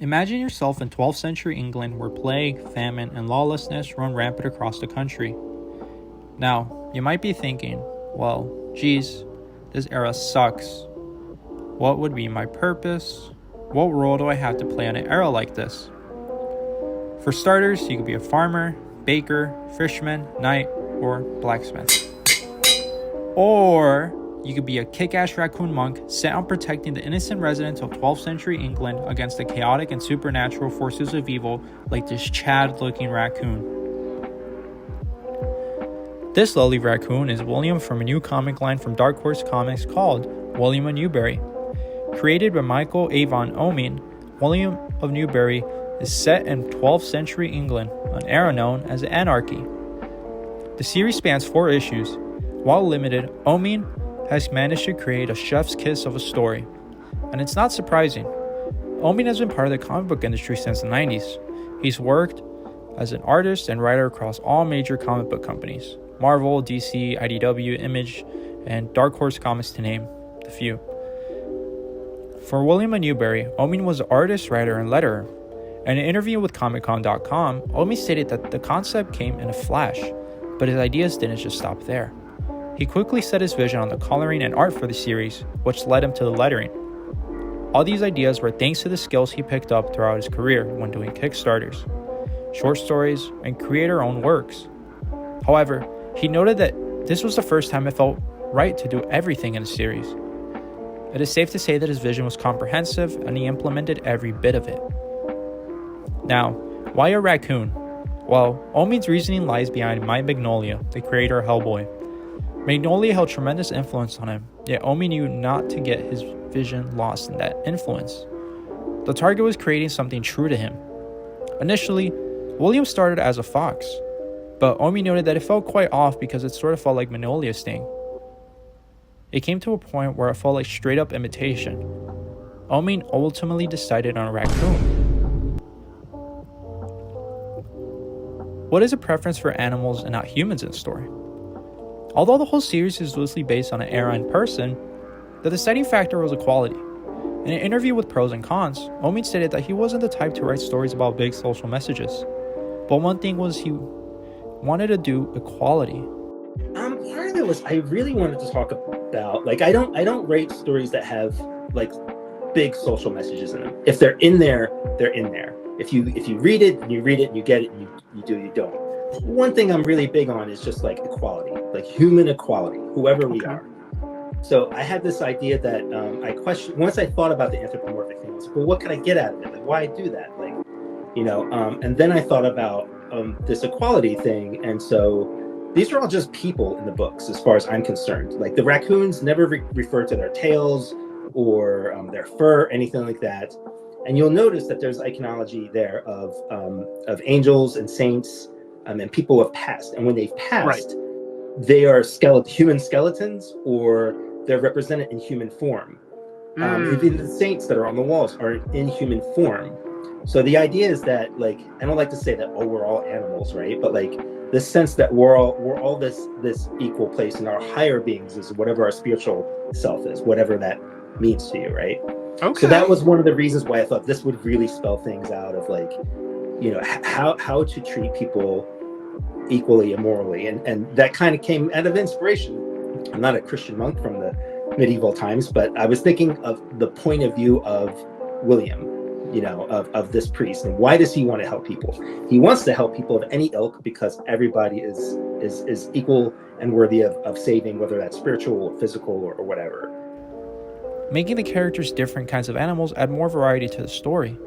Imagine yourself in 12th century England where plague, famine, and lawlessness run rampant across the country. Now, you might be thinking, well, geez, this era sucks. What would be my purpose? What role do I have to play in an era like this? For starters, you could be a farmer, baker, fisherman, knight, or blacksmith. Or you could be a kick-ass raccoon monk set on protecting the innocent residents of 12th century England against the chaotic and supernatural forces of evil like this Chad-looking raccoon. This lovely raccoon is William from a new comic line from Dark Horse Comics called William of Newbury. Created by Michael Avon Omin, William of Newbury is set in 12th century England, an era known as Anarchy. The series spans 4 issues. While limited, Omin has managed to create a chef's kiss of a story. And it's not surprising. Omin has been part of the comic book industry since the 90s. He's worked as an artist and writer across all major comic book companies: Marvel, DC, IDW, Image, and Dark Horse Comics to name a few. For William of Newbury, Omin was an artist, writer, and letterer. In an interview with Comic-Con.com, Omin stated that the concept came in a flash, but his ideas didn't just stop there. He quickly set his vision on the coloring and art for the series, which led him to the lettering. All these ideas were thanks to the skills he picked up throughout his career when doing Kickstarters, short stories, and creator-owned works. However, he noted that this was the first time it felt right to do everything in a series. It is safe to say that his vision was comprehensive and he implemented every bit of it. Now, why a raccoon? Well, Omin's reasoning lies behind Mike Mignola, the creator of Hellboy. Mignola held tremendous influence on him, yet Omin knew not to get his vision lost in that influence. The target was creating something true to him. Initially, William started as a fox, but Omin noted that it felt quite off because it sort of felt like Mignola's thing. It came to a point where it felt like straight up imitation. Omin ultimately decided on a raccoon. What is a preference for animals and not humans in the story? Although the whole series is loosely based on an era and person, the deciding factor was equality. In an interview with Pros and Cons, Omin stated that he wasn't the type to write stories about big social messages, but one thing was he wanted to do equality. Part of it was I really wanted to talk about, like, I don't write stories that have like big social messages in them. If they're in there, they're in there. If you read it and you read it and you get it and you don't. One thing I'm really big on is just like equality, like human equality, whoever we are. So I had this idea that I questioned once I thought about the anthropomorphic thing. I was like, well, what can I get out of it? Like, why do that? Like, and then I thought about this equality thing, and so these are all just people in the books, as far as I'm concerned. Like the raccoons never refer to their tails or their fur, anything like that. And you'll notice that there's iconology there of angels and saints and people who have passed. And when they've passed, they are human skeletons, or they're represented in human form. Even the saints that are on the walls are in human form. So the idea is that, like, I don't like to say that, oh, we're all animals, right? But like the sense that we're all this equal place, and our higher beings is whatever our spiritual self is, whatever that means to you, right? Okay. So that was one of the reasons why I thought this would really spell things out of, like, how to treat people equally and morally, and that kind of came out of inspiration. I'm not a Christian monk from the medieval times, but I was thinking of the point of view of William, of this priest, and why does he want to help people? He wants to help people of any ilk because everybody is equal and worthy of saving, whether that's spiritual or physical or whatever. Making the characters different kinds of animals add more variety to the story.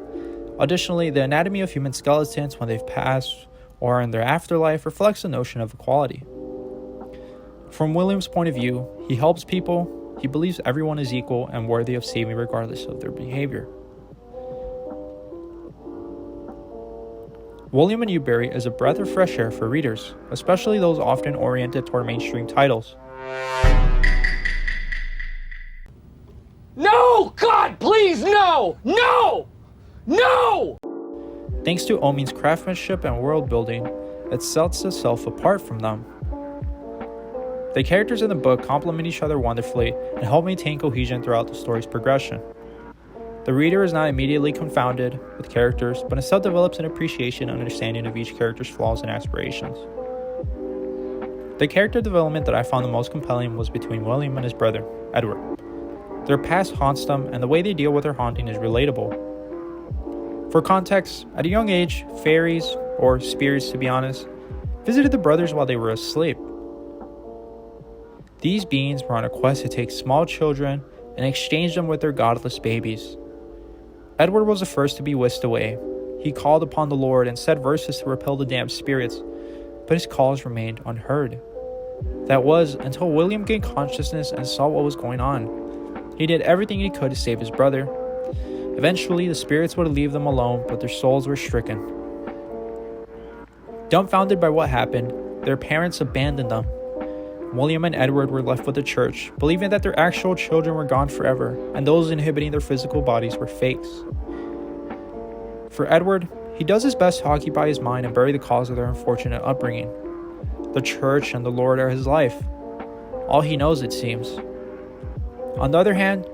Additionally, the anatomy of human skeletons when they've passed or in their afterlife reflects the notion of equality. From William's point of view, he helps people, he believes everyone is equal and worthy of saving regardless of their behavior. William of Newbury is a breath of fresh air for readers, especially those often oriented toward mainstream titles. No! God, please, no! No! No! Thanks to Omin's craftsmanship and world building, it sets itself apart from them. The characters in the book complement each other wonderfully and help maintain cohesion throughout the story's progression. The reader is not immediately confounded with characters, but instead develops an appreciation and understanding of each character's flaws and aspirations. The character development that I found the most compelling was between William and his brother, Edward. Their past haunts them, and the way they deal with their haunting is relatable. For context, at a young age, fairies, or spirits to be honest, visited the brothers while they were asleep. These beings were on a quest to take small children and exchange them with their godless babies. Edward was the first to be whisked away. He called upon the Lord and said verses to repel the damned spirits, but his calls remained unheard. That was until William gained consciousness and saw what was going on. He did everything he could to save his brother. Eventually, the spirits would leave them alone, but their souls were stricken. Dumbfounded by what happened, their parents abandoned them. William and Edward were left with the church, believing that their actual children were gone forever, and those inhabiting their physical bodies were fakes. For Edward, he does his best to occupy his mind and bury the cause of their unfortunate upbringing. The church and the Lord are his life. All he knows, it seems. On the other hand,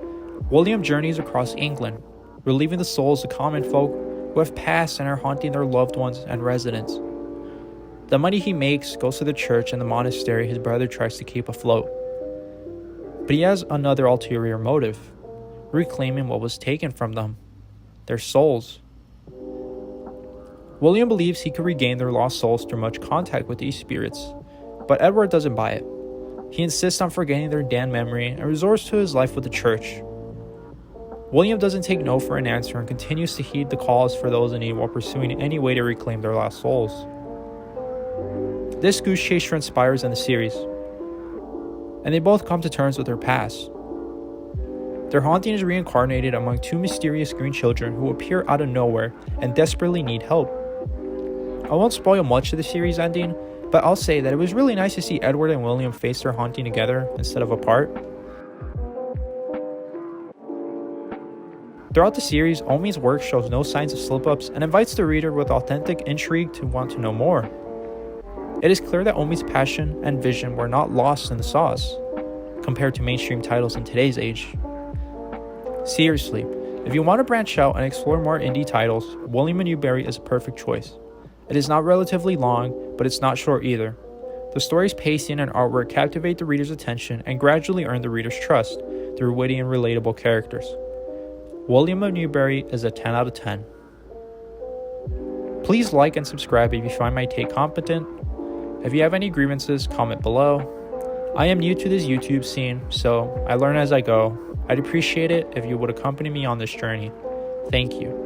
William journeys across England, relieving the souls of common folk who have passed and are haunting their loved ones and residents. The money he makes goes to the church and the monastery his brother tries to keep afloat. But he has another ulterior motive, reclaiming what was taken from them, their souls. William believes he could regain their lost souls through much contact with these spirits, but Edward doesn't buy it. He insists on forgetting their damned memory and resorts to his life with the church. William doesn't take no for an answer and continues to heed the calls for those in need while pursuing any way to reclaim their lost souls. This goose chase transpires in the series, and they both come to terms with their past. Their haunting is reincarnated among two mysterious green children who appear out of nowhere and desperately need help. I won't spoil much of the series ending, but I'll say that it was really nice to see Edward and William face their haunting together instead of apart. Throughout the series, Omi's work shows no signs of slip-ups and invites the reader with authentic intrigue to want to know more. It is clear that Omi's passion and vision were not lost in the sauce, compared to mainstream titles in today's age. Seriously, if you want to branch out and explore more indie titles, William & Newbury is a perfect choice. It is not relatively long, but it's not short either. The story's pacing and artwork captivate the reader's attention and gradually earn the reader's trust through witty and relatable characters. William & Newbury is a 10 out of 10. Please like and subscribe if you find my take competent. If you have any grievances, comment below. I am new to this YouTube scene, so I learn as I go. I'd appreciate it if you would accompany me on this journey. Thank you.